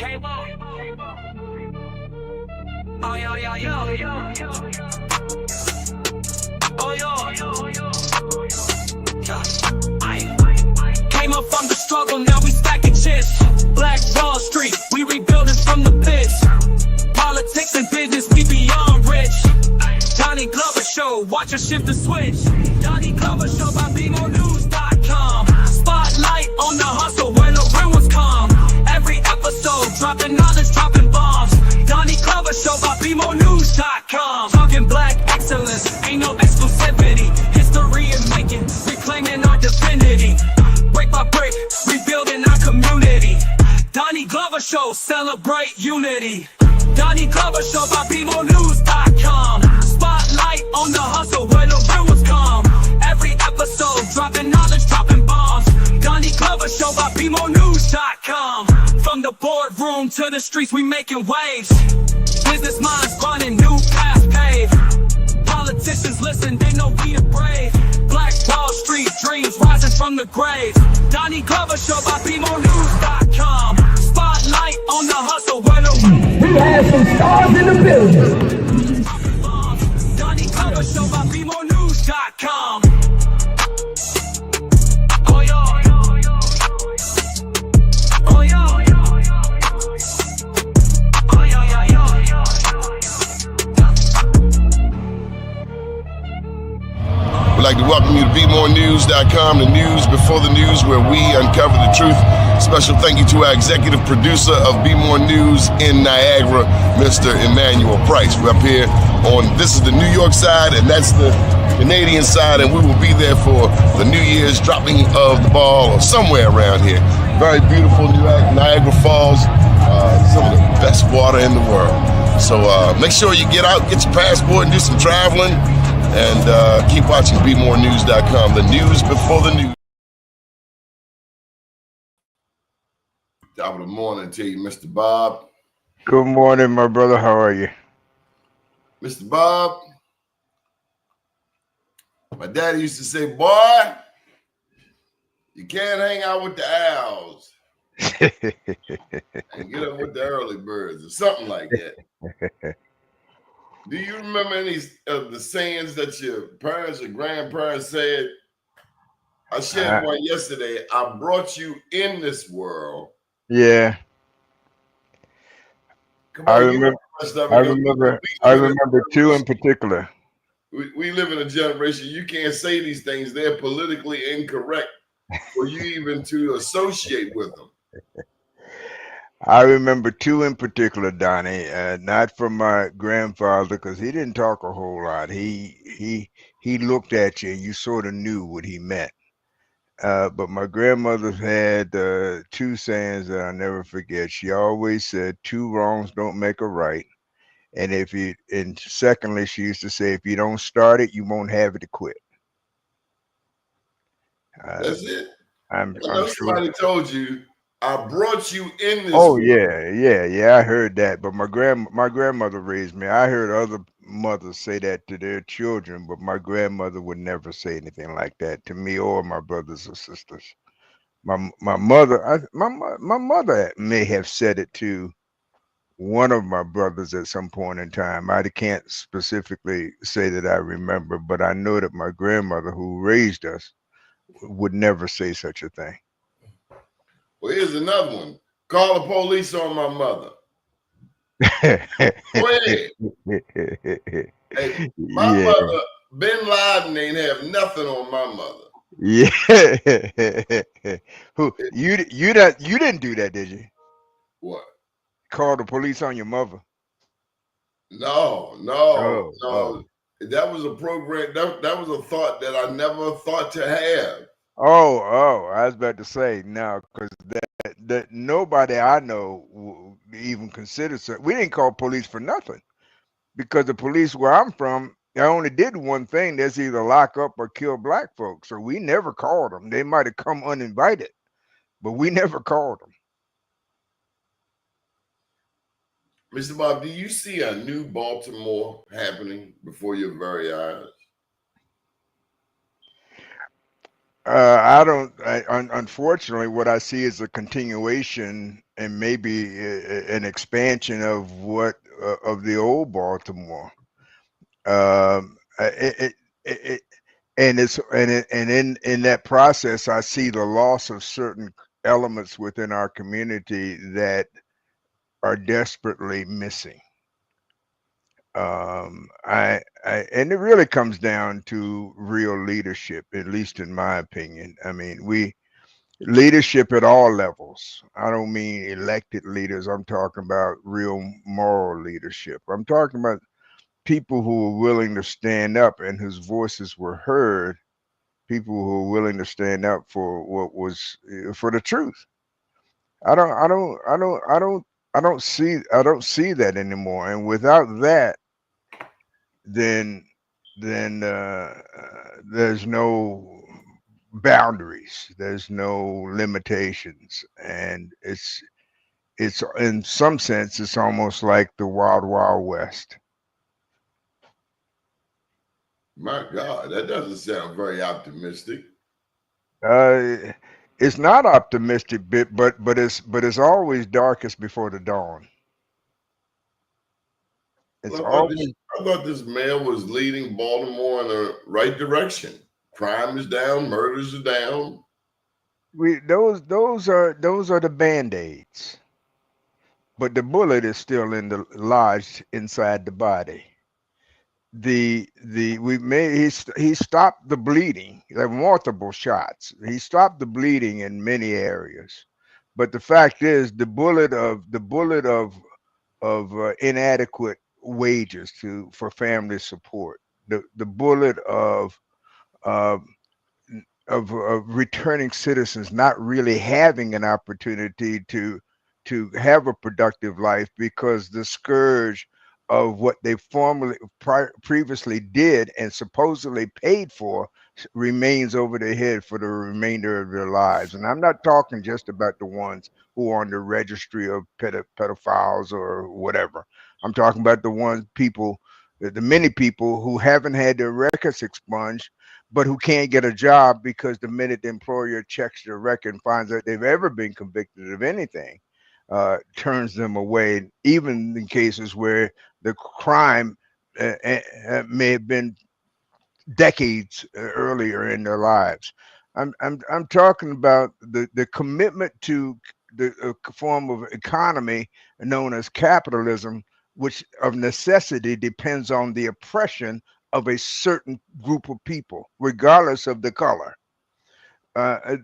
Oh, yo, yo, yo, yo, yo. Oh, yo, came up from the struggle, now we stacking chips. Black Wall Street, we rebuilding from the pits. Politics and business, we beyond rich. Donnie Glover Show, watch us shift the switch. Donnie Glover Show by BMOnews.com. Spotlight on the hustle when the real ones come. Every episode, dropping knowledge, dropping bombs. Donnie Glover Show by BMOnews.com. Talking black excellence, ain't no exclusivity. History is making, reclaiming our divinity. Break by break, rebuilding our community. Donnie Glover Show, celebrate unity. Donnie Glover Show by BMOnews.com. Spotlight on the hustle where the real ones come. Every episode, dropping knowledge, dropping bombs. Donnie Glover Show by BMOnews.com. From the boardroom to the streets, we making waves. Business minds running, new paths paved. Politicians listen, they know we the brave. Black Wall Street dreams rising from the grave. Donnie Glover Show by BMOnews.com. Spotlight on the hustle where the we have some stars in the building. Donnie Glover Show by BMOnews.com. Oh yo, oh yo, oh yo, yo. We'd like to welcome you to BeMoreNews.com, the news before the news, where we uncover the truth. Special thank you to our executive producer of Be More News in Niagara, Mr. Emmanuel Price. We're up here this is the New York side, and that's the Canadian side, and we will be there for the New Year's dropping of the ball or somewhere around here. Very beautiful Niagara Falls, some of the best water in the world. So make sure you get out, get your passport, and do some traveling. And keep watching BeMoreNews.com, the news before the news. Top of the morning to you, Mr. Bob. Good morning, my brother. How are you? Mr. Bob, my daddy used to say, boy, you can't hang out with the owls and get up with the early birds or something like that. Do you remember any of the sayings that your parents or grandparents said? I shared one yesterday. I brought you in this world. Yeah. I remember two in particular. We live in a generation, you can't say these things. They're politically incorrect for you even to associate with them. I remember two in particular, Donnie, not from my grandfather, because he didn't talk a whole lot. He looked at you and you sort of knew what he meant. But my grandmother had two sayings that I'll never forget. She always said, 2 wrongs don't make a right. And secondly, she used to say, if you don't start it, you won't have it to quit. That's it. I'm somebody told you, I brought you in this world. world. Yeah. I heard that. But my grandmother raised me. I heard other mothers say that to their children, but my grandmother would never say anything like that to me or my brothers or sisters. My mother may have said it to one of my brothers at some point in time. I can't specifically say that I remember, but I know that my grandmother, who raised us, would never say such a thing. Well, here's another one. Call the police on my mother. Go ahead. Hey, my mother, Bin Laden, ain't have nothing on my mother. Yeah. Who you didn't do that, did you? What? Call the police on your mother? No. That was a program. That was a thought that I never thought to have. Oh, I was about to say no, because that nobody I know even considers it. We didn't call police for nothing, because the police where I'm from, I only did one thing. That's either lock up or kill black folks. So we never called them. They might have come uninvited, but we never called them. Mr. Bob, do you see a new Baltimore happening before your very eyes? I don't. Unfortunately, what I see is a continuation and maybe an expansion of what of the old Baltimore. It and it's and in that process, I see the loss of certain elements within our community that are desperately missing. And it really comes down to real leadership, at least in my opinion. I mean, we leadership at all levels. I don't mean elected leaders. I'm talking about real moral leadership. I'm talking about people who were willing to stand up and whose voices were heard. People who were willing to stand up for what was for the truth. I don't. I don't. I don't. I don't. I don't see. I don't see that anymore. And without that, then there's no boundaries. There's no limitations, and it's in some sense it's almost like the wild wild west. My God, that doesn't sound very optimistic. uh it's not optimistic bit, but it's always darkest before the dawn. It's Well, always I thought this mayor was leading Baltimore in the right direction. Crime is down, murders are down. we those are the band-aids, but the bullet is still in the lodged inside the body. The we made he stopped the bleeding. There were multiple shots. He stopped the bleeding in many areas, but the fact is the bullet of inadequate wages to for family support, the bullet uh, of returning citizens not really having an opportunity to have a productive life because the scourge of what they previously did and supposedly paid for remains over their head for the remainder of their lives. And I'm not talking just about the ones who are on the registry of pedophiles or whatever. I'm talking about the ones people, the many people who haven't had their records expunged but who can't get a job because the minute the employer checks their record and finds out they've ever been convicted of anything, turns them away, even in cases where the crime may have been decades earlier in their lives. I'm talking about the commitment to the form of economy known as capitalism, which of necessity depends on the oppression of a certain group of people, regardless of the color.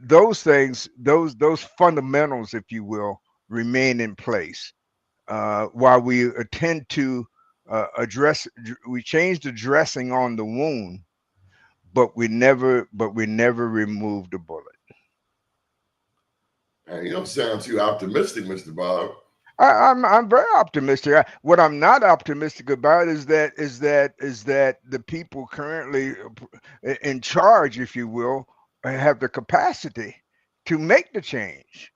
Those things, those fundamentals, if you will, remain in place while we attend to we change the dressing on the wound, but we never remove the bullet. Man, you don't sound too optimistic, Mr. Bob. I'm very optimistic. What I'm not optimistic about is that the people currently in charge, if you will, have the capacity to make the change.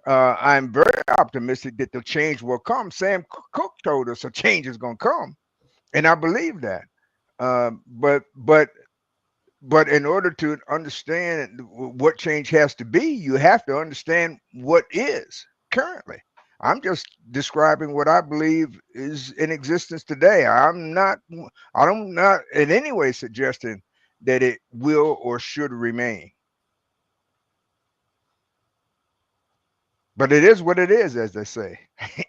I'm very optimistic that the change will come. Sam Cooke told us a change is going to come, and I believe that. But in order to understand what change has to be, you have to understand what is currently. I'm just describing what I believe is in existence today. I'm not in any way suggesting that it will or should remain. But it is what it is, as they say.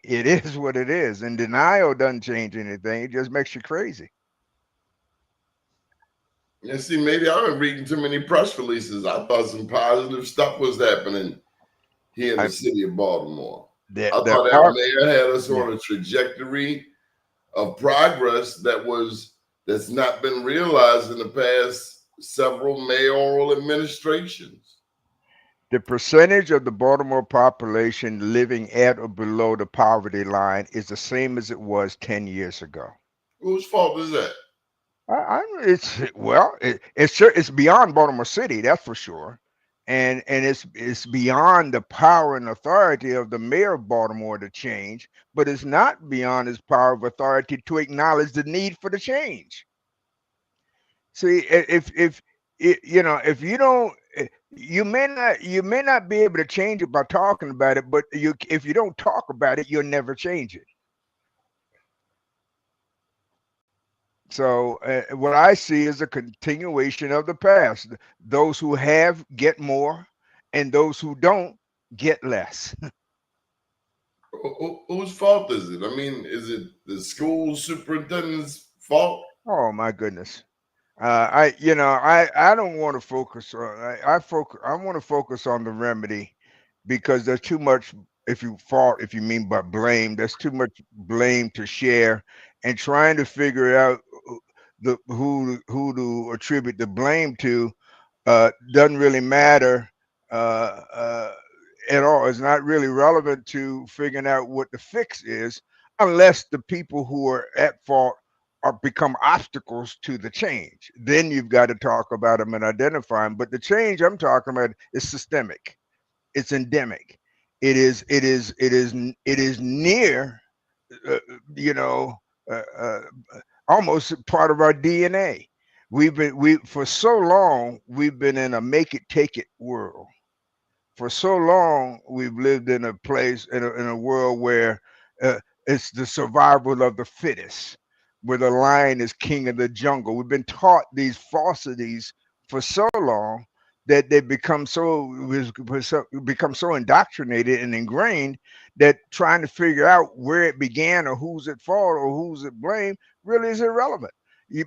It is what it is. And denial doesn't change anything. It just makes you crazy. Yeah, see, maybe I've been reading too many press releases. I thought some positive stuff was happening here in the I city of Baltimore. that I that thought that part mayor had us yeah. on a trajectory of progress that's not been realized in the past several mayoral administrations. The percentage of the Baltimore population living at or below the poverty line is the same as it was 10 years ago. Whose fault is that? It's well, it's beyond Baltimore City, that's for sure, and it's beyond the power and authority of the mayor of Baltimore to change, but it's not beyond his power of authority to acknowledge the need for the change. See, if you don't. You may not be able to change it by talking about it, but if you don't talk about it, you'll never change it. So what I see is a continuation of the past. Those who have get more, and those who don't get less. Whose fault is it? I mean, is it the school superintendent's fault? Oh my goodness. I don't want to focus on. I want to focus on the remedy, because there's too much. If you mean by blame, there's too much blame to share, and trying to figure out who to attribute the blame to doesn't really matter uh, uh, at all. It's not really relevant to figuring out what the fix is, unless the people who are at fault are become obstacles to the change. Then you've got to talk about them and identify them. But the change I'm talking about is systemic. It's endemic. It is near. Uh, you know. Uh, uh, Almost part of our DNA. We for so long we've been in a make it take it world. For so long we've lived in a place in a world where it's the survival of the fittest, where the lion is king of the jungle. We've been taught these falsities for so long that they become so indoctrinated and ingrained that trying to figure out where it began or who's at fault or who's at blame really is irrelevant.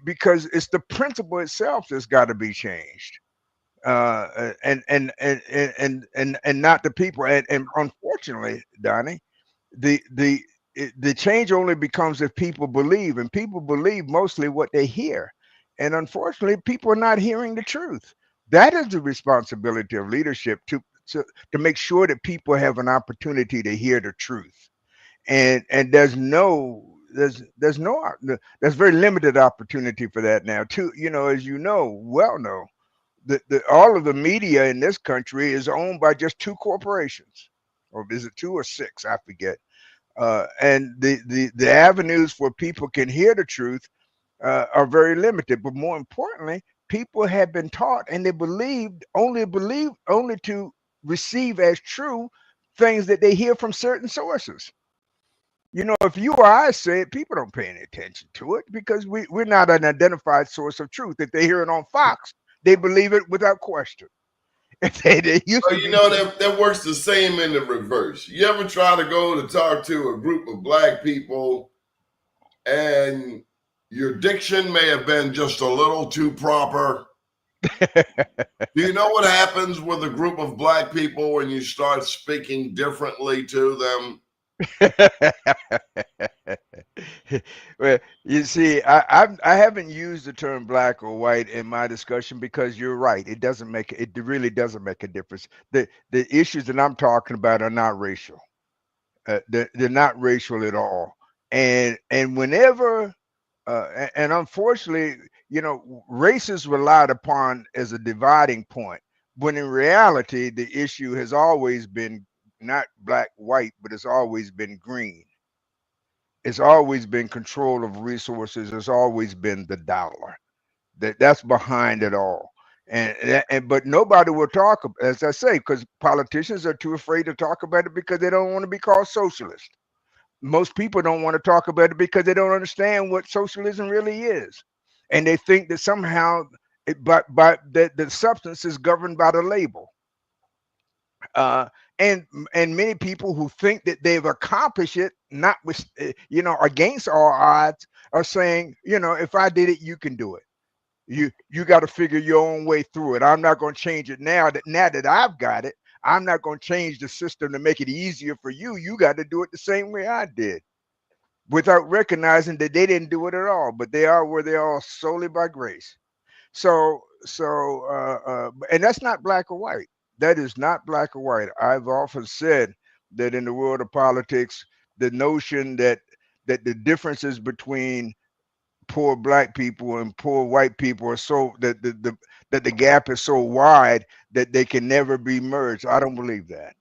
Because it's the principle itself that's got to be changed, and not the people. And unfortunately, Donnie, the the change only becomes if people believe, and people believe mostly what they hear. And unfortunately, people are not hearing the truth. That is the responsibility of leadership, to make sure that people have an opportunity to hear the truth. And there's very limited opportunity for that now too. As well know, all of the media in this country is owned by just two corporations, or is it two or six? I forget. And the avenues where people can hear the truth are very limited. But more importantly, people have been taught, and they believe only to receive as true things that they hear from certain sources. If you or I say it, people don't pay any attention to it, because we're not an identified source of truth. If they hear it on Fox, they believe it without question. If they used Well, to be. that works the same in the reverse. You ever try to go to talk to a group of black people and your diction may have been just a little too proper? Do you know what happens with a group of black people when you start speaking differently to them? Well, you see, I haven't used the term black or white in my discussion, because you're right. It really doesn't make a difference. The issues that I'm talking about are not racial. They're not racial at all. And whenever and unfortunately, race is relied upon as a dividing point, when in reality the issue has always been not black white, but it's always been green. It's always been control of resources. It's always been the dollar. That's behind it all. But nobody will talk, as I say, because politicians are too afraid to talk about it, because they don't want to be called socialist. Most people don't want to talk about it because they don't understand what socialism really is, and they think that somehow the substance is governed by the label. uh, and many people who think that they've accomplished it, not with against all odds, are saying, if I did it, you can do it. You got to figure your own way through it. I'm not going to change it now that I've got it. I'm not going to change the system to make it easier for you. You got to do it the same way I did, without recognizing that they didn't do it at all, but they are where they are solely by grace. And that's not black or white. That is not black or white. I've often said that in the world of politics, the notion that the differences between poor black people and poor white people are so that the gap is so wide that they can never be merged. I don't believe that.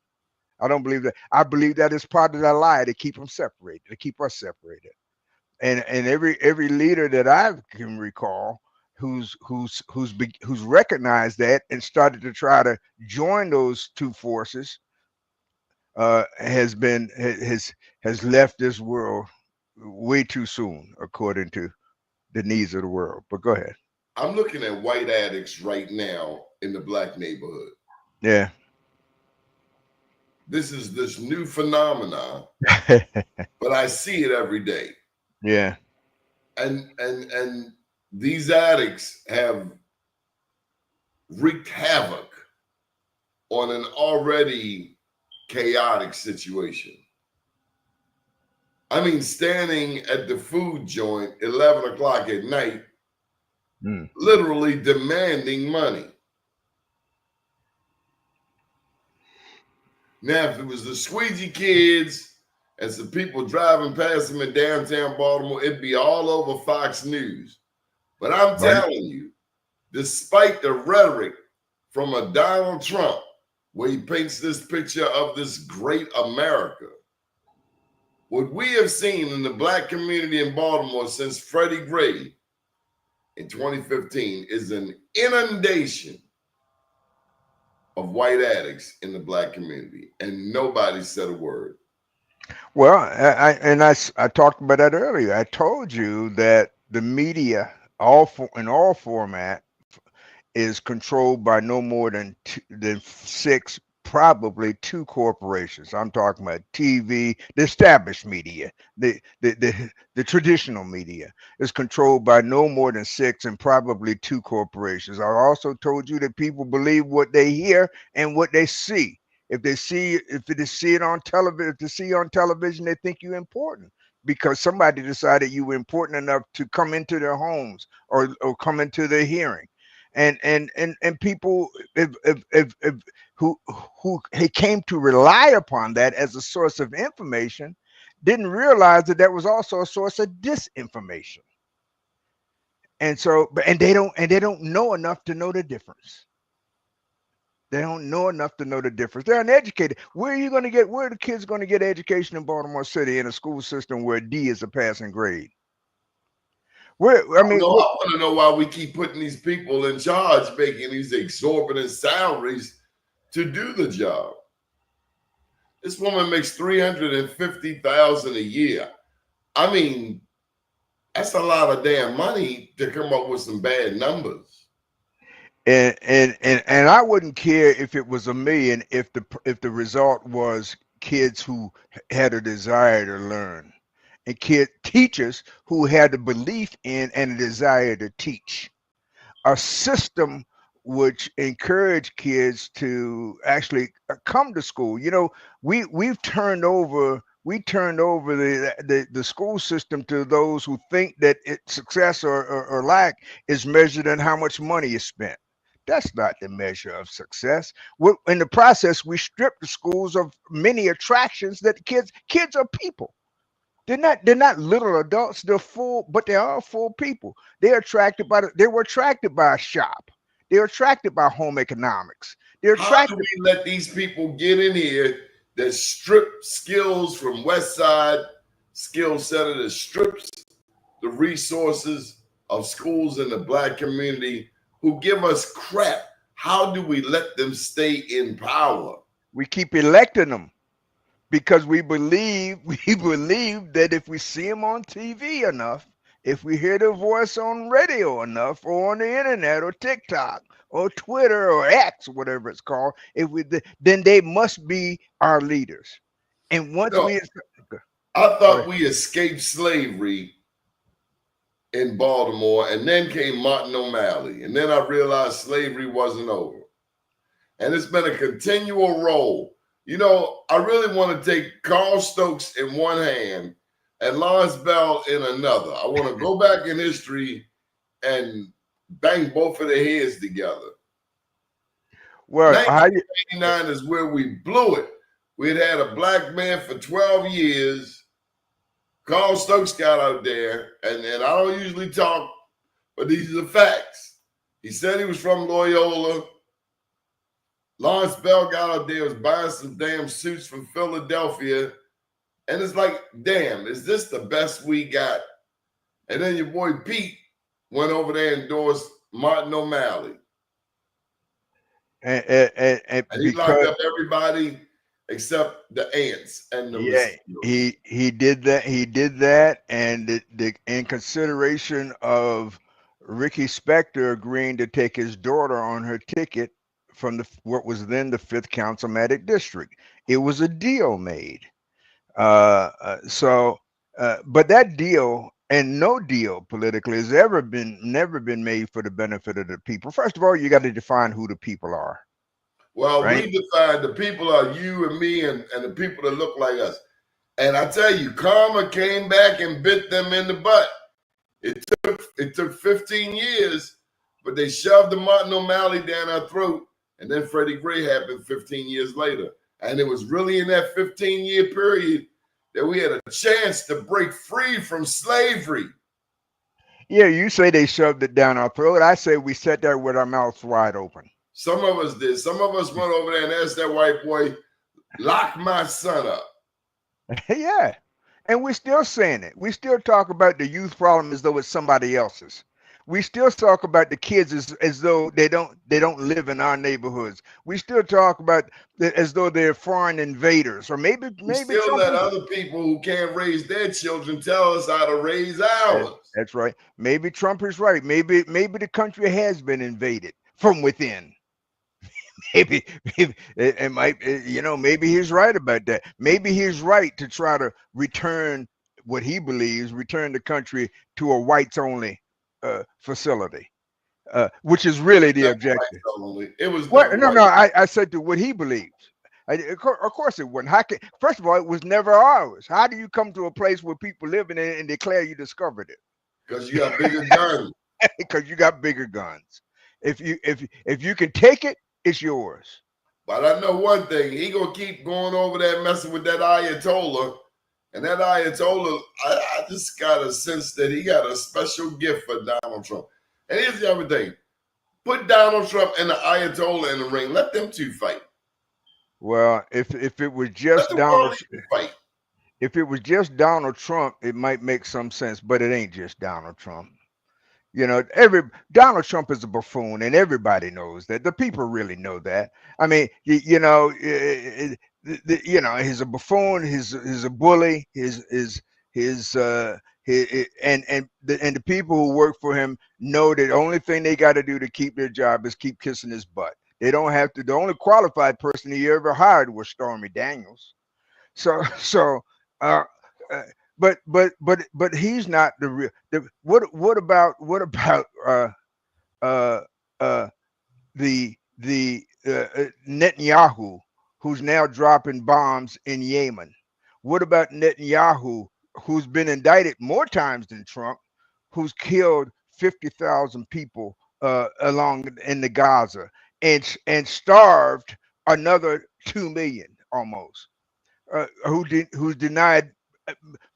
I don't believe that. I believe that is part of that lie to keep them separated, to keep us separated. And every leader that I can recall who's recognized that and started to try to join those two forces has left this world way too soon, according to the needs of the world. But go ahead. I'm looking at white addicts right now in the black neighborhood. Yeah. This is this new phenomenon, but I see it every day. Yeah. And these addicts have wreaked havoc on an already chaotic situation. I mean, standing at the food joint 11 o'clock at night, literally demanding money. Now, if it was the squeegee kids and some people driving past them in downtown Baltimore, it'd be all over Fox News. But I'm telling you, despite the rhetoric from a Donald Trump, where he paints this picture of this great America, what we have seen in the black community in Baltimore since Freddie Gray in 2015 is an inundation of white addicts in the black community, and nobody said a word. Well, I talked about that earlier. I told you that the media, in all format, is controlled by no more than six, probably two corporations. I'm talking about TV, the established media, the traditional media is controlled by no more than six and probably two corporations. I also told you that people believe what they hear and what they see. If they see it on television, if they see you on television, they think you're important because somebody decided you were important enough to come into their homes or come into their hearing. And people who came to rely upon that as a source of information didn't realize that was also a source of disinformation. And so, and they don't know enough to know the difference. They don't know enough to know the difference. They're uneducated. Where are the kids going to get education in Baltimore City in a school system where D is a passing grade? I want to know why we keep putting these people in charge, making these exorbitant salaries to do the job. This woman makes $350,000 a year. I mean, that's a lot of damn money to come up with some bad numbers. And I wouldn't care if it was $1 million if the result was kids who had a desire to learn. And teachers who had a belief in and a desire to teach. A system which encouraged kids to actually come to school. You know, we turned over the school system to those who think that its success or lack is measured in how much money is spent. That's not the measure of success. In the process, we strip the schools of many attractions that kids are people. They're not little adults. They're full, but they are full people. They were attracted by a shop. They're attracted by home economics. How do we let these people get in here that strip skills from West Side Skill Center, that strips the resources of schools in the black community, who give us crap? How do we let them stay in power? We keep electing them because we believe that if we see them on TV enough, if we hear their voice on radio enough, or on the internet, or TikTok, or Twitter, or X, whatever it's called, then they must be our leaders. And once I thought we escaped slavery in Baltimore, and then came Martin O'Malley, and then I realized slavery wasn't over. And it's been a continual roll. You know, I really want to take Carl Stokes in one hand and Lawrence Bell in another. I want to go back in history and bang both of their heads together. Well, 1989 is where we blew it. We'd had a black man for 12 years. Carl Stokes got out there, and I don't usually talk, but these are the facts. He said he was from Loyola. Lawrence Bell got out there, was buying some damn suits from Philadelphia. And it's like, damn, is this the best we got? And then your boy Pete went over there and endorsed Martin O'Malley. And And he locked because up everybody except the ants and the yeah, mosquitoes. he did that. He did that, and in consideration of Ricky Spector agreeing to take his daughter on her ticket from what was then the 5th Councilmatic District, it was a deal made. But that deal and no deal politically has never been made for the benefit of the people. First of all, you got to define who the people are, Well, right? we define the people are you and me and the people that look like us. And I tell you, karma came back and bit them in the butt. It took 15 years, but they shoved the Martin O'Malley down our throat, and then Freddie Gray happened 15 years later. And it was really in that 15-year period that we had a chance to break free from slavery. Yeah, you say they shoved it down our throat. I say we sat there with our mouths wide open. Some of us did. Some of us went over there and asked that white boy, lock my son up. Yeah. And we're still saying it. We still talk about the youth problem as though it's somebody else's. We still talk about the kids as though they don't live in our neighborhoods. We still talk about as though they're foreign invaders, or maybe We still Trump let is, other people who can't raise their children tell us how to raise ours. that's right. Maybe Trump is right. Maybe the country has been invaded from within. Maybe it might, maybe he's right about that. Maybe he's right to try to return what he believes, return the country to a whites only facility, which is really the objective. It was What? never No, white. no. I said to what he believes. Of course it wasn't. First of all, it was never ours. How do you come to a place where people live in it and declare you discovered it? Because you got bigger guns. Because you got bigger guns. If you can take it, it's yours. But I know one thing, he gonna keep going over there messing with that Ayatollah. And that Ayatollah, I just got a sense that he got a special gift for Donald Trump. And here's the other thing. Put Donald Trump and the Ayatollah in the ring. Let them two fight. Well, if it was just Donald, fight. If it was just Donald Trump, it might make some sense, but it ain't just Donald Trump. Donald Trump is a buffoon, and everybody knows that. The people really know that. I mean, he's a buffoon. He's a bully. And the people who work for him know that the only thing they got to do to keep their job is keep kissing his butt. They don't have to. The only qualified person he ever hired was Stormy Daniels. But he's not the real. What about the Netanyahu, who's now dropping bombs in Yemen? What about Netanyahu, who's been indicted more times than Trump, who's killed 50,000 people along in the Gaza and starved another 2 million almost, who's denied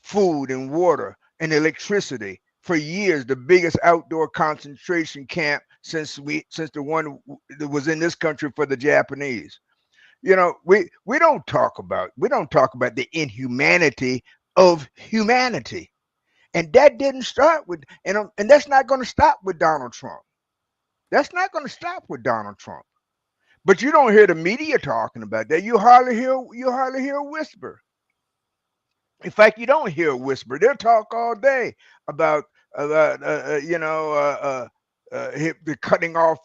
food and water and electricity for years, the biggest outdoor concentration camp since the one that was in this country for the Japanese. We don't talk about the inhumanity of humanity, and that didn't start with and that's not going to stop with Donald Trump. That's not going to stop with Donald Trump. But you don't hear the media talking about that. You hardly hear a whisper. In fact, you don't hear a whisper. They'll talk all day about the cutting off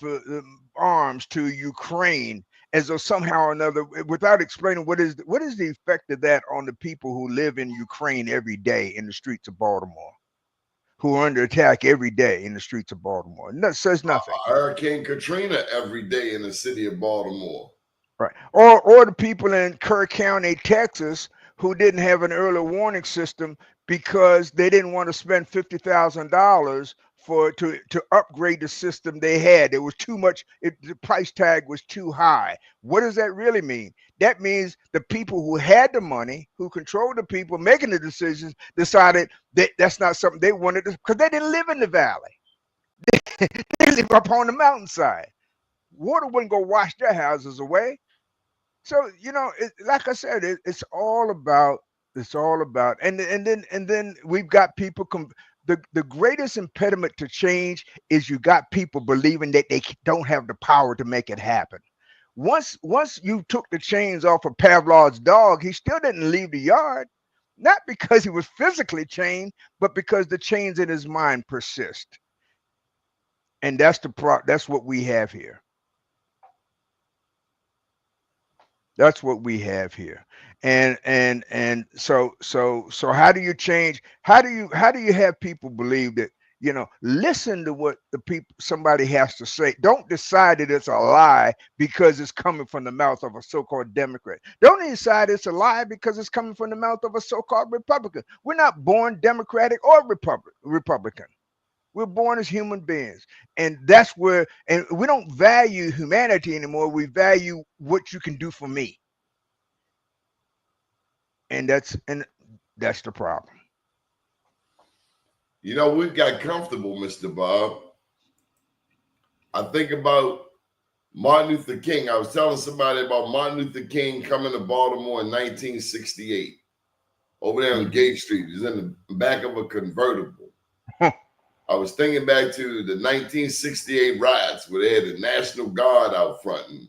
arms to Ukraine, as though somehow or another, without explaining what is the effect of that on the people who live in Ukraine every day in the streets of Baltimore, who are under attack every day in the streets of Baltimore. That says nothing. Hurricane Katrina every day in the city of Baltimore. Right. Or the people in Kerr County, Texas, who didn't have an early warning system because they didn't want to spend $50,000 to upgrade the system they had. It was too much. The price tag was too high. What does that really mean? That means the people who had the money, who controlled the people making the decisions, decided that that's not something they wanted to, because they didn't live in the valley. They live up on the mountainside. Water wouldn't go wash their houses away. So like I said, it's all about, and then we've got people the greatest impediment to change is you got people believing that they don't have the power to make it happen. Once you took the chains off of Pavlov's dog, he still didn't leave the yard, not because he was physically chained, but because the chains in his mind persist. And that's what we have here. That's what we have here. And so how do you change? How do you have people believe that, listen to what the people somebody has to say. Don't decide that it's a lie because it's coming from the mouth of a so-called Democrat. Don't decide it's a lie because it's coming from the mouth of a so-called Republican. We're not born Democratic or Republican. We're born as human beings. And and we don't value humanity anymore. We value what you can do for me. And that's the problem. We've got comfortable, Mr. Bob. I think about Martin Luther King. I was telling somebody about Martin Luther King coming to Baltimore in 1968. Over there on Gate Street. He was in the back of a convertible. I was thinking back to the 1968 riots where they had the National Guard out front and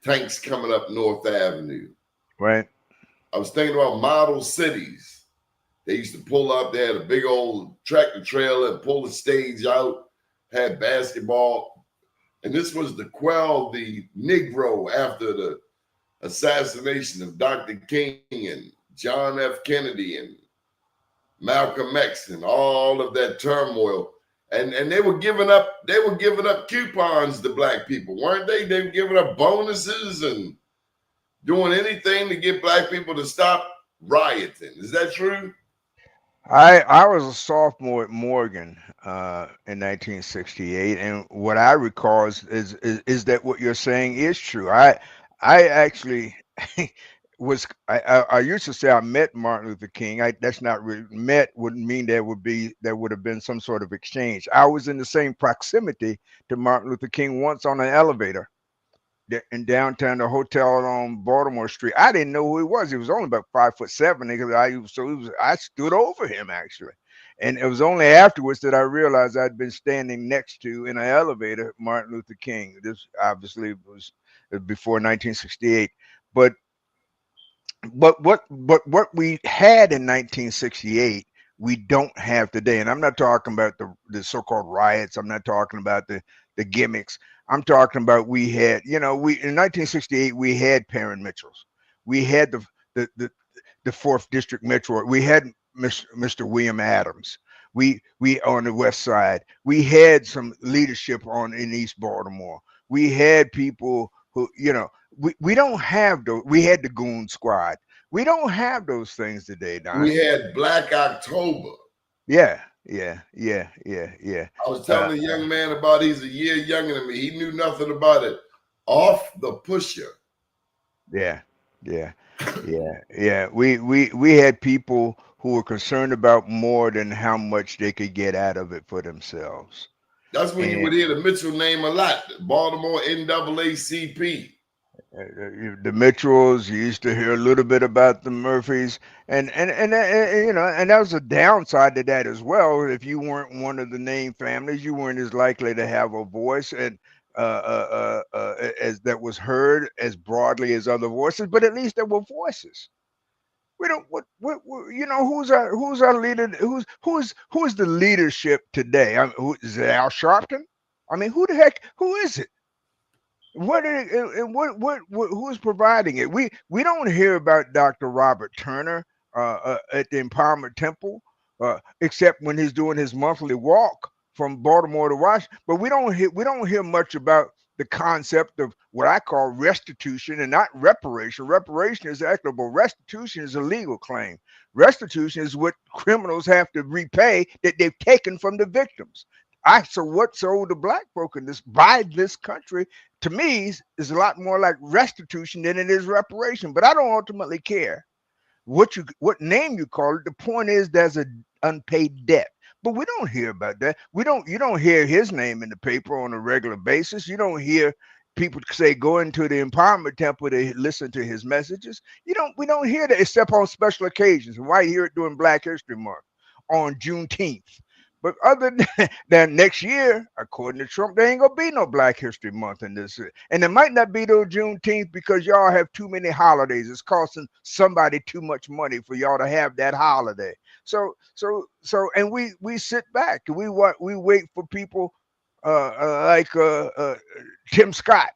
tanks coming up North Avenue. Right. I was thinking about model cities. They used to pull up. They had a big old tractor trailer and pull the stage out, had basketball. And this was to quell the Negro after the assassination of Dr. King and John F. Kennedy and Malcolm X and all of that turmoil. And they were giving up coupons to black people, weren't they? They were giving up bonuses and doing anything to get black people to stop rioting. Is that true? I was a sophomore at Morgan in 1968, and what I recall is that what you're saying is true. I actually I used to say I met Martin Luther King. That's not really met wouldn't mean there would have been some sort of exchange. I was in the same proximity to Martin Luther King once on an elevator in downtown, the hotel on Baltimore Street. I didn't know who he was. He was only about 5'7" because I stood over him actually. And it was only afterwards that I realized I'd been standing next to in an elevator Martin Luther King. This obviously was before 1968. But what we had in 1968 we don't have today. And I'm not talking about the so-called riots. I'm not talking about the gimmicks. I'm talking about we in 1968 we had Perrin Mitchells. We had the fourth district metro. We had Mr. William Adams. We on the west side. We had some leadership in East Baltimore. We had people who, we don't have those. We had the Goon Squad. We don't have those things today, Don. We had Black October. Yeah. I was telling a young man about, he's a year younger than me. He knew nothing about it. Off the Pusher. Yeah. We had people who were concerned about more than how much they could get out of it for themselves. That's when you would hear the Mitchell name a lot. Baltimore NAACP. The Mitchells, you used to hear a little bit about the Murphys, and that was a downside to that as well. If you weren't one of the name families, you weren't as likely to have a voice and as that was heard as broadly as other voices. But at least there were voices. We don't who's our leader? Who's the leadership today? Is it Al Sharpton? I mean, who is it? Who's providing it? We don't hear about Dr. Robert Turner at the Empowerment Temple, except when he's doing his monthly walk from Baltimore to Washington. But we don't hear much about the concept of what I call restitution and not reparation. Reparation is equitable. Restitution is a legal claim. Restitution is what criminals have to repay that they've taken from the victims. What the black folk in this country, to me, is a lot more like restitution than it is reparation. But I don't ultimately care what name you call it. The point is there's an unpaid debt. But we don't hear about that. You don't hear his name in the paper on a regular basis. You don't hear people say go into the Empowerment Temple to listen to his messages. We don't hear that except on special occasions. Why hear it during Black History Month, on Juneteenth? But other than next year, according to Trump, there ain't gonna be no Black History Month in this. And it might not be no Juneteenth because y'all have too many holidays. It's costing somebody too much money for y'all to have that holiday. And we sit back and we wait for people like Tim Scott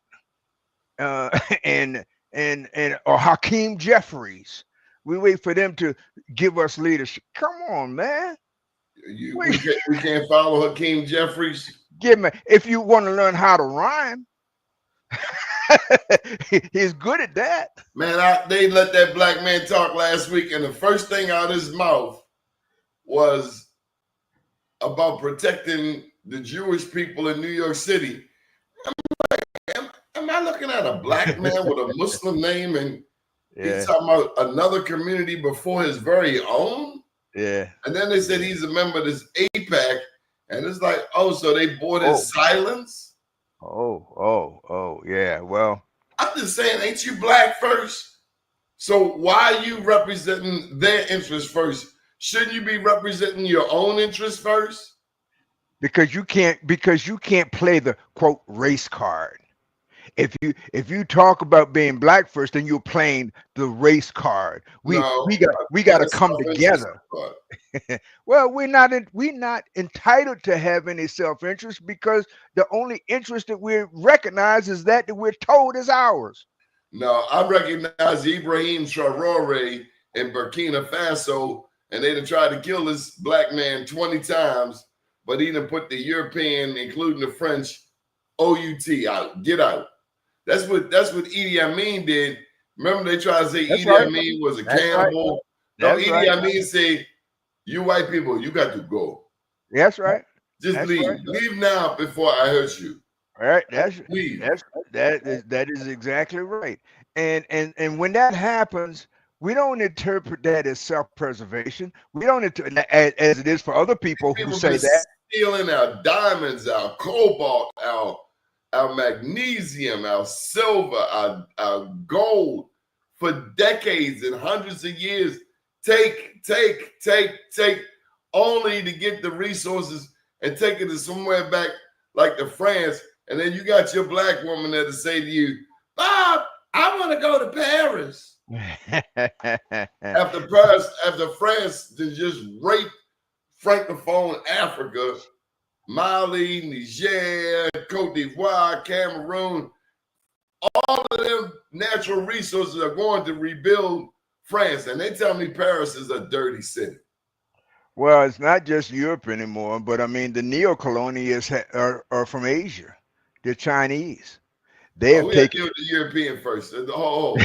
uh, and or Hakeem Jeffries. We wait for them to give us leadership. Come on, man. We can't follow Hakeem Jeffries. Give me if you want to learn how to rhyme. He's good at that. Man, they let that black man talk last week, and the first thing out of his mouth was about protecting the Jewish people in New York City. I'm like, am I looking at a black man with a Muslim name, and he's talking about another community before his very own? Yeah. And then they said he's a member of this APAC, and it's like, oh, so they bought his silence? Oh, yeah. Well, I'm just saying, ain't you black first? So why are you representing their interests first? Shouldn't you be representing your own interests first? Because you can't play the quote race card. If you talk about being black first, then you're playing the race card. We got to come together. Well, we're not entitled to have any self-interest because the only interest that we recognize is that we're told is ours. No, I recognize Ibrahim Traore in Burkina Faso, and they done tried to kill this black man 20 times, but he done put the European, including the French, OUT out. Get out. That's what Idi Amin did. Remember they tried to say Idi Amin was a cannibal? No, Idi Amin said, you white people, you got to go. That's right. Just leave. Right. Leave now before I hurt you. All right. That is exactly right. And when that happens, we don't interpret that as self-preservation. We don't as it is for other people who say that. Stealing our diamonds, our cobalt, our magnesium, our silver, our gold for decades and hundreds of years. Take, only to get the resources and take it to somewhere back like to France. And then you got your black woman there to say to you, Bob, I want to go to Paris. after France to just rape Francophone Africa, Mali, Niger, Cote d'Ivoire, Cameroon, all of them natural resources are going to rebuild France, and they tell me Paris is a dirty city. Well, it's not just Europe anymore, but I mean the neo-colonialists are from Asia. They're Chinese. They have taken the European first. Well, we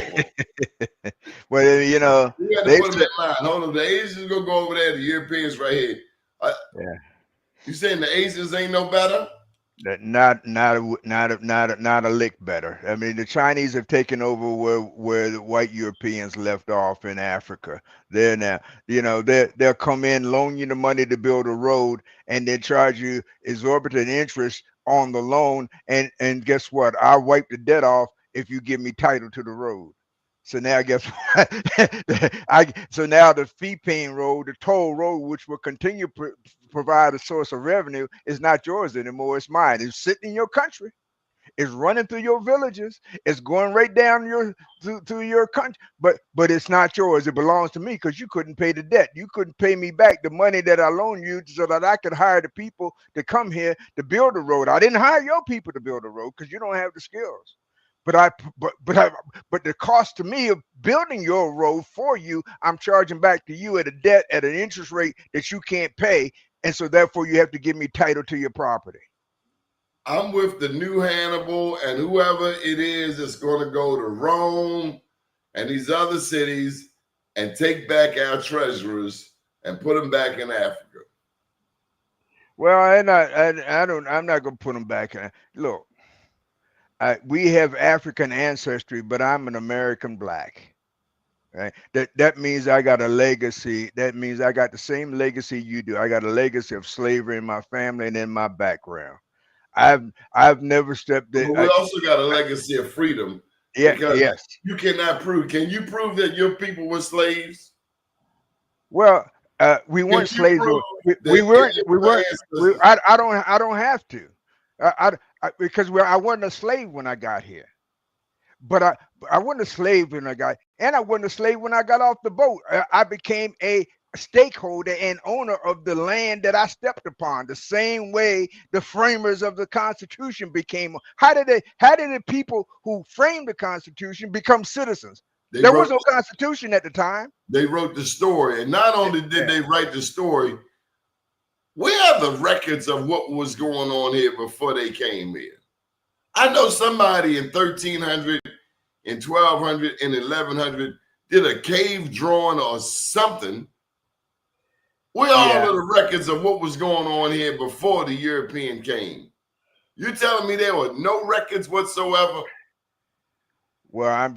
had to put them in line. Hold on, the Asians gonna go over there. The Europeans right here. You saying the Asians ain't no better? Not a lick better. I mean, the Chinese have taken over where the white Europeans left off in Africa. They're now, they'll come in, loan you the money to build a road, and then charge you exorbitant interest on the loan. And guess what? I'll wipe the debt off if you give me title to the road. So now guess what? So now the fee-paying road, the toll road, which will continue provide a source of revenue, is not yours anymore. It's mine. It's sitting in your country. It's running through your villages. It's going right down through your country. But it's not yours. It belongs to me because you couldn't pay the debt. You couldn't pay me back the money that I loaned you so that I could hire the people to come here to build a road. I didn't hire your people to build a road because you don't have the skills. But the cost to me of building your road for you, I'm charging back to you at a debt at an interest rate that you can't pay, and so therefore you have to give me title to your property. I'm with the new Hannibal and whoever it is that's going to go to Rome and these other cities and take back our treasurers and put them back in Africa. Well, I'm not going to put them back in. Look. We have African ancestry, but I'm an American black. Right? That means I got a legacy. That means I got the same legacy you do. I got a legacy of slavery in my family and in my background. I've never stepped in. But we also got a legacy of freedom. Yeah, yes. You cannot prove. Can you prove that your people were slaves? Well, We Can weren't you slaves. prove We, that we weren't. any of We your weren't. ancestors? I don't have to. Because I wasn't a slave when I got here. But I wasn't a slave when I got, and I wasn't a slave when I got off the boat. I became a stakeholder and owner of the land that I stepped upon. The same way the framers of the Constitution became. How did the people who framed the Constitution become citizens? They There wrote was no Constitution at the time. they wrote the story, and not only did they write the story, we have the records of what was going on here before they came here. I know somebody in 1300, in 1200, in 1100 did a cave drawing or something. We all Yeah. of the records of what was going on here before the European came. You telling me there were no records whatsoever? Well,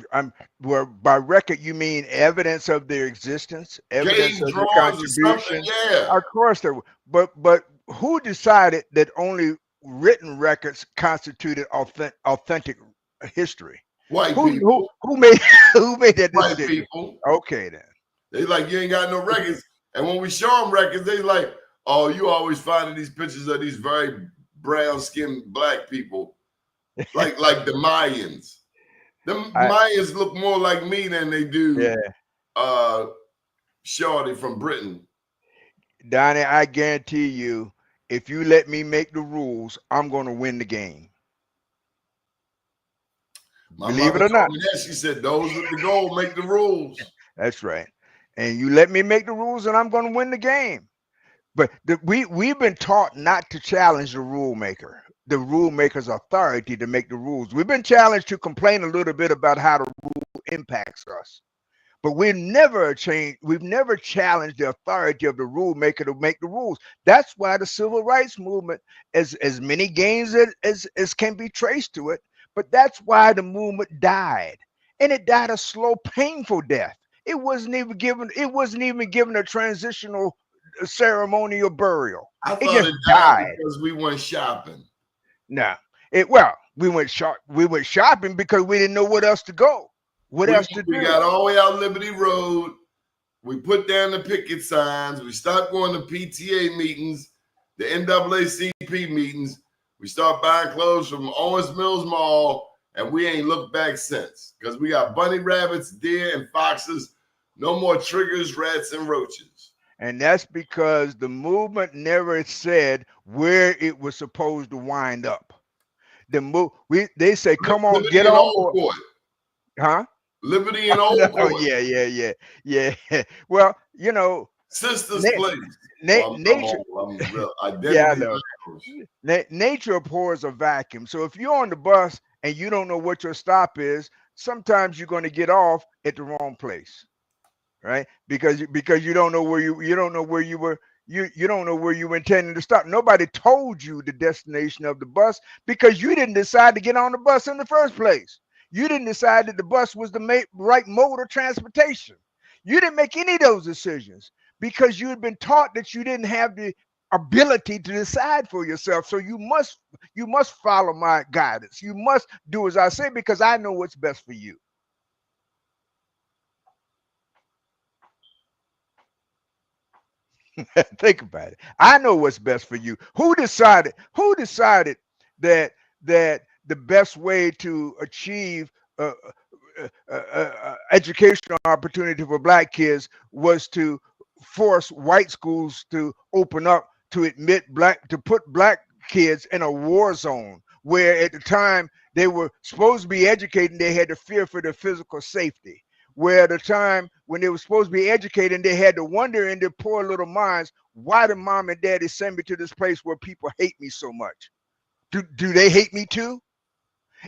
well, by record you mean evidence of their existence, evidence Cave of their drawings or something? contribution. Yeah. Of course there were, but who decided that only written records constituted authentic history? White people. Who made who made that White decision? people. Okay then. They like, you ain't got no records. And when we show them records, they like, oh, you always finding these pictures of these very brown-skinned black people, like the Mayans. The Mayans look more like me than they do Shorty from Britain. Donnie, I guarantee you, if you let me make the rules, I'm going to win the game. My Believe it mother or not. told me that. She said, those with the goal make the rules. That's right. And you let me make the rules and I'm going to win the game. But we've been taught not to challenge the rule maker, the rule maker's authority to make the rules. We've been challenged to complain a little bit about how the rule impacts us. But we've never challenged the authority of the rule maker to make the rules. That's why the civil rights movement, as many gains as can be traced to it, but that's why the movement died. And it died a slow, painful death. It wasn't even given a transitional ceremonial burial. I It thought just it died died. because we went shopping. No. We went shopping because we didn't know what else to go. What else to do? We got all the way out Liberty Road. We put down the picket signs. We stopped going to PTA meetings, the NAACP meetings. We start buying clothes from Owens Mills Mall, and we ain't looked back since because we got bunny rabbits, deer, and foxes. No more triggers, rats, and roaches. And that's because the movement never said where it was supposed to wind up. They say, "Come on, Liberty get and on Old board." Court. Huh? Liberty and Old Court. Yeah. Well, you know, Sister's place. nature. I'm real identity. Yeah, I know. Nature abhors a vacuum. So if you're on the bus and you don't know what your stop is, sometimes you're going to get off at the wrong place, right? Because you don't know where you don't know where you were. You don't know where you were intending to stop. Nobody told you the destination of the bus because you didn't decide to get on the bus in the first place. You didn't decide that the bus was the right mode of transportation. You didn't make any of those decisions because you had been taught that you didn't have the ability to decide for yourself. So you must follow my guidance. You must do as I say because I know what's best for you. Think about it. I know what's best for you. Who decided that the best way to achieve educational opportunity for black kids was to force white schools to open up to put black kids in a war zone where at the time they were supposed to be educated, they had to fear for their physical safety. Where at the time when they were supposed to be educated, they had to wonder in their poor little minds, why did mom and daddy send me to this place where people hate me so much? Do they hate me too?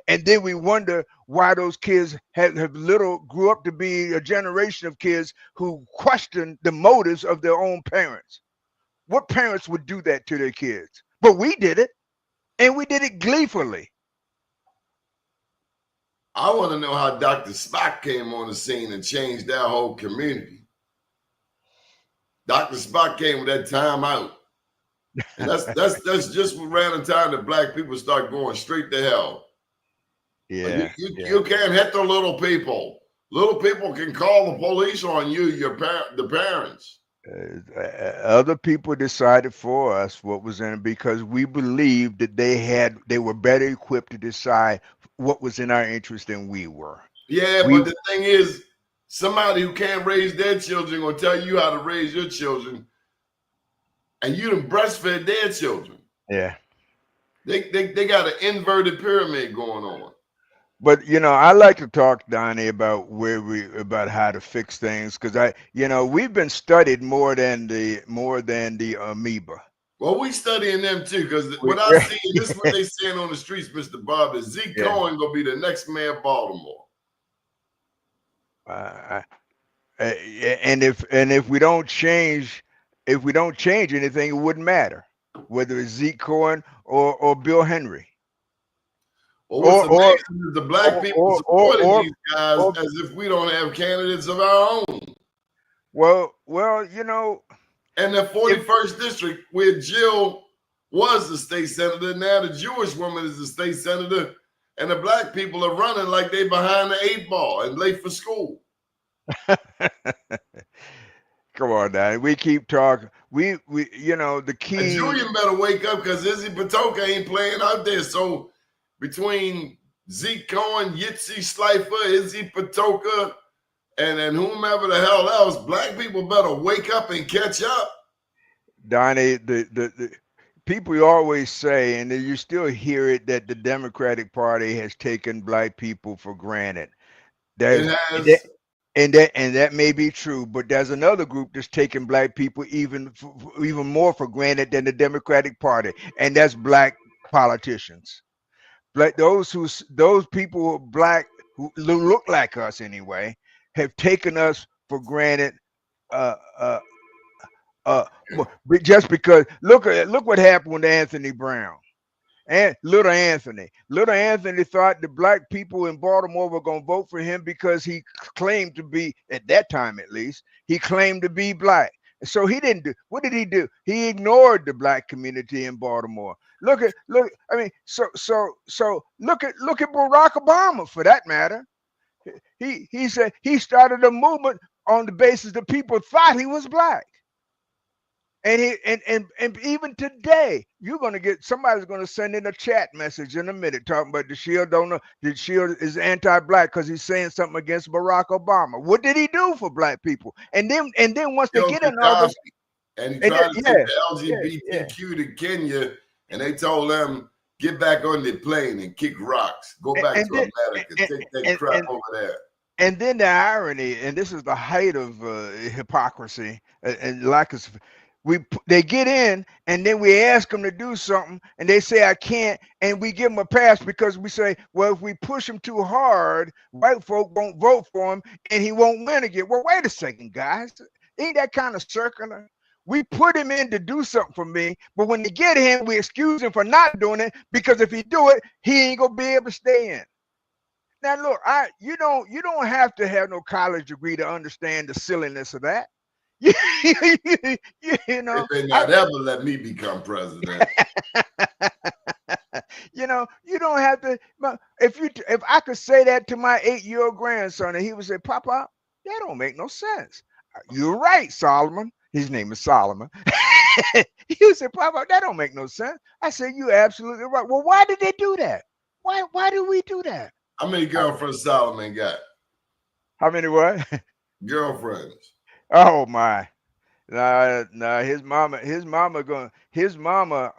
And then we wonder why those kids grew up to be a generation of kids who question the motives of their own parents. What parents would do that to their kids? But we did it, and we did it gleefully. I want to know how Dr. Spock came on the scene and changed that whole community. Dr. Spock came with that time out. And that's just around the time that black people start going straight to hell. Yeah. You can't hit the little people. Little people can call the police on you, the parents. Other people decided for us what was in it because we believed that they were better equipped to decide what was in our interest than we were. Yeah, We but the thing is, somebody who can't raise their children will tell you how to raise your children, and you done breastfed their children. yeah. They got an inverted pyramid going on. But I like to talk, Donnie, about about how to fix things because we've been studied more than the amoeba. Well, we studying them too, because We, what I see, this is what they saying on the streets, Mr. Bob, is Zeke yeah. Cohen gonna be the next mayor of Baltimore. And if we don't change anything, it wouldn't matter whether it's Zeke Cohen or Bill Henry Well, what's or or amazing is the black people or supporting or, these guys or as if we don't have candidates of our own. well, And the if 41st district, where Jill was the state senator, now the Jewish woman is the state senator, and the black people are running like they behind the 8 ball and late for school. come on now, we keep talking. We the key. And Julian better wake up because Izzy Patoka ain't playing out there. So between Zeke Cohen, Yitzi Slifer, Izzy Patoka, and whomever the hell else, black people better wake up and catch up. Donnie, the people always say, and you still hear it, that the Democratic Party has taken black people for granted. It has. And that may be true, but there's another group that's taking black people even more for granted than the Democratic Party, and that's black politicians. Like those people who are black who look like us anyway have taken us for granted. Uh, uh, just because look what happened with Anthony Brown. And little Anthony thought the black people in Baltimore were going to vote for him because he claimed to be, at that time at least, he claimed to be black. So he didn't do. What did he do? He ignored the black community in Baltimore. Look. I mean, so look at Barack Obama for that matter. He said he started a movement on the basis that people thought he was black. And even today, somebody's gonna send in a chat message in a minute talking about the Shield is anti-black because he's saying something against Barack Obama. What did he do for black people? And then once they get in all this, and he tried to take the LGBTQ to Kenya, and they told them get back on the plane and kick rocks, go back to America, take that crap over there. And then the irony, and this is the height of hypocrisy and lack of. They get in and then we ask them to do something and they say I can't, and we give them a pass because we say, well, if we push him too hard, white folk won't vote for him and he won't win again. Well, wait a second, guys. Ain't that kind of circular? We put him in to do something for me, but when they get him, we excuse him for not doing it because if he do it, he ain't gonna be able to stay in. Now look, you don't have to have no college degree to understand the silliness of that. You may not ever let me become president. You don't have to. If I could say that to my 8-year-old grandson, and he would say, "Papa, that don't make no sense." You're right, Solomon. His name is Solomon. He would say, "Papa, that don't make no sense." I said, "You're absolutely right." Well, why did they do that? Why do we do that? How many girlfriends Solomon got? How many what? Girlfriends. Oh my. Nah, his mama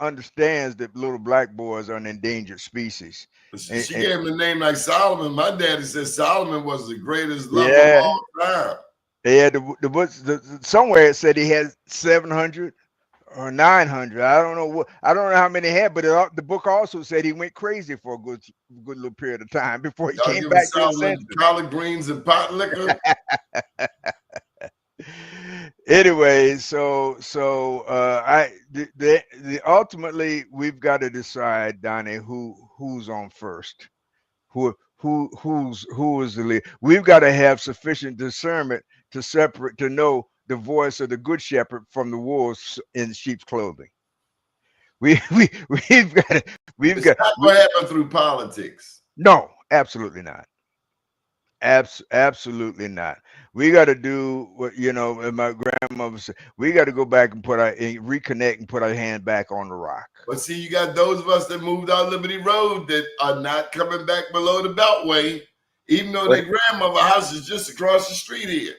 understands that little black boys are an endangered species. She gave him a name like Solomon. My daddy said Solomon was the greatest lover of all time. Yeah, somewhere it said he had 700 or 900. I don't know how many he had, but the book also said he went crazy for a good little period of time before he came back to his senses. Collard greens and pot liquor. Anyway, ultimately we've got to decide, Donnie, who's on first, who is the lead. We've got to have sufficient discernment to know the voice of the good shepherd from the wolves in sheep's clothing. We've got. It's not going to happen through politics. No, absolutely not. Absolutely not. We got to do what and my grandmother said. We got to go back and reconnect and put our hand back on the rock. But see, you got those of us that moved out Liberty Road that are not coming back below the Beltway, even though But their grandmother house is just across the street here.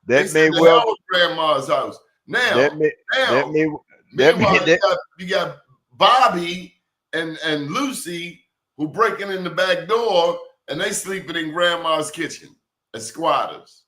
They that said may the well hell with grandma's house. that Now, may that may that may meanwhile, that you got Bobby and Lucy who breaking in the back door and they sleeping in grandma's kitchen as squatters.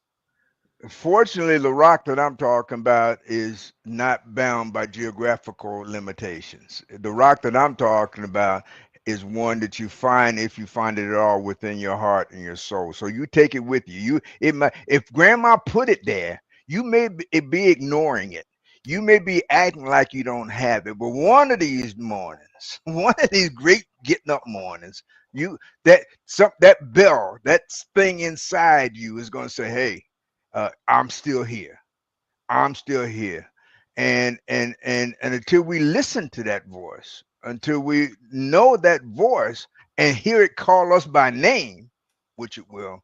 Fortunately, the rock that I'm talking about is not bound by geographical limitations. The rock that I'm talking about is one that you find, if you find it at all, within your heart and your soul. So you take it with you. If grandma put it there, you may be ignoring it. You may be acting like you don't have it. But one of these mornings, one of these great getting up mornings, that bell, that thing inside you is going to say, "Hey, I'm still here. I'm still here." And until we listen to that voice, until we know that voice and hear it call us by name, which it will,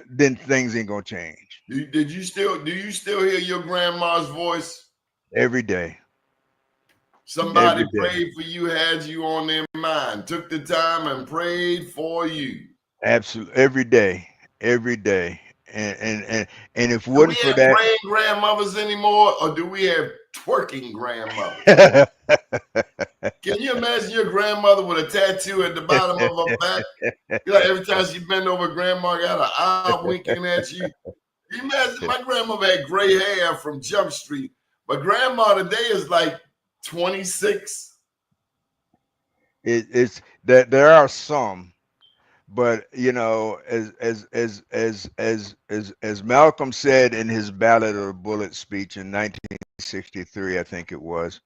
then things ain't gonna change. Do you still hear your grandma's voice? Every day. Somebody Every day. prayed for you, had you on their mind, took the time and prayed for you. Absolutely. Every day. Every day. And if it Do we wasn't for have that, praying grandmothers anymore, or do we have twerking grandmothers? Can you imagine your grandmother with a tattoo at the bottom of her back? Every time she bend over, grandma got an eye winking at you. Can you imagine? My grandmother had gray hair from Jump Street, but grandma today is like 26. it's that there are some, but as Malcolm said in his Ballad of the Bullet speech in 1963, I think it was,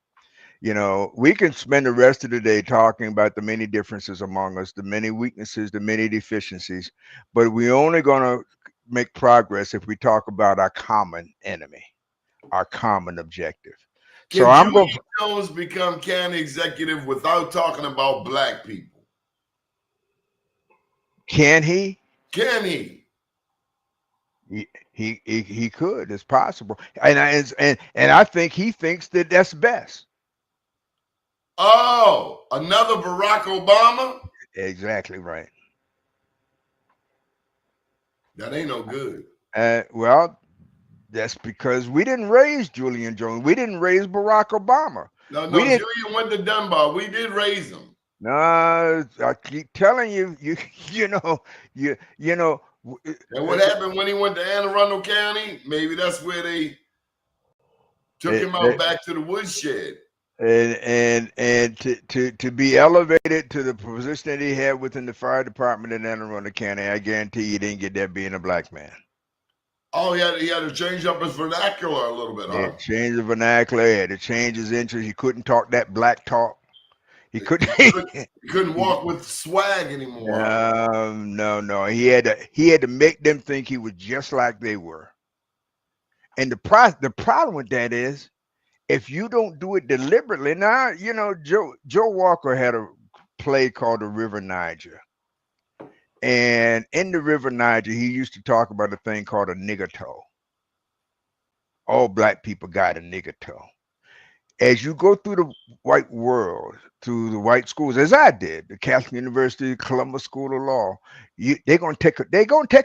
we can spend the rest of the day talking about the many differences among us, the many weaknesses, the many deficiencies, but we're only going to make progress if we talk about our common enemy, our common objective. So Can I'm going. Julian Jones become county executive without talking about black people? Can he? Can he? He could. It's possible, and I think he thinks that that's best. Oh, another Barack Obama? Exactly right. That ain't no good. Well, that's because we didn't raise Julian Jones. We didn't raise Barack Obama. No, We didn't. Julian went to Dunbar. We did raise him. No, I keep telling you, you know, you know. And what happened when he went to Anne Arundel County? Maybe that's where they took him out back to the woodshed. And to be elevated to the position that he had within the fire department in Anne Arundel County, I guarantee you didn't get that being a black man. Oh, he had to change up his vernacular a little bit, huh? Change the vernacular. He had to change his interest. He couldn't talk that black talk. He couldn't. He couldn't walk with swag anymore. No. He had to make them think he was just like they were. And the problem with that is, if you don't do it deliberately. Now, Joe Walker had a play called The River Niger. And in the River Niger, he used to talk about a thing called a nigger toe. All black people got a nigger toe. As you go through the white world, through the white schools, as I did, the Catholic University, Columbus School of Law, they're gonna take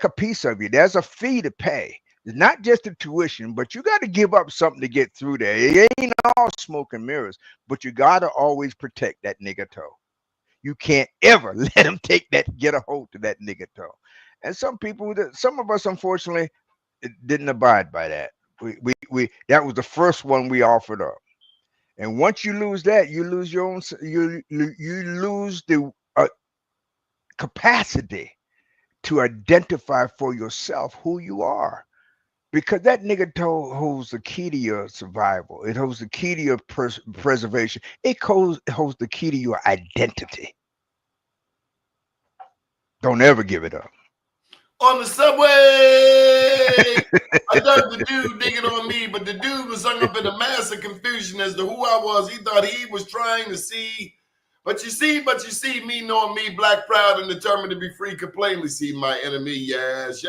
a piece of you. There's a fee to pay. It's not just the tuition, but you got to give up something to get through there. It ain't all smoke and mirrors, but you got to always protect that nigger toe. You can't ever let them get a hold to that nigger toe. And some of us, unfortunately, didn't abide by that. That was the first one we offered up. And once you lose that, you lose your own. You lose the capacity to identify for yourself who you are, because that nigger toe holds the key to your survival. It holds the key to your preservation. It holds the key to your identity. Don't ever give it up. On the subway, I thought the dude digging on me, but the dude was hung up in a massive confusion as to who I was. He thought he was trying to see But you see, me knowing me, black, proud, and determined to be free, could plainly see my enemy. Yes,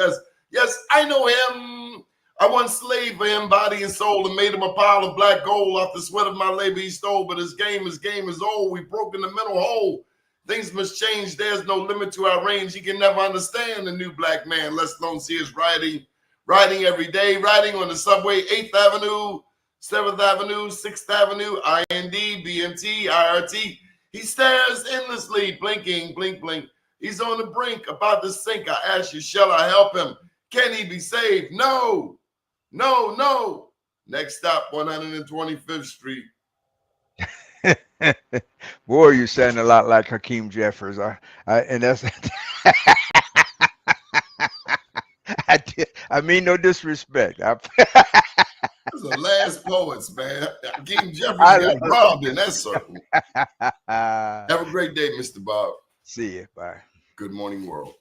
I know him. I once slaved for him, body and soul, and made him a pile of black gold off the sweat of my labor he stole. But his game is old. We've broken the mental hole. Things must change. There's no limit to our range. He can never understand the new black man, let alone see his riding every day, riding on the subway, 8th Avenue, 7th Avenue, 6th Avenue, IND, BMT, IRT. He stares endlessly, blinking, blink, blink. He's on the brink, about to sink. I ask you, shall I help him? Can he be saved? No. Next stop, 125th Street. Boy, you sound a lot like Hakeem Jeffers. And that's I mean no disrespect. Those are last poets, man. Hakeem Jeffers got robbed in that circle. Have a great day, Mr. Bob. See you. Bye. Good morning, world.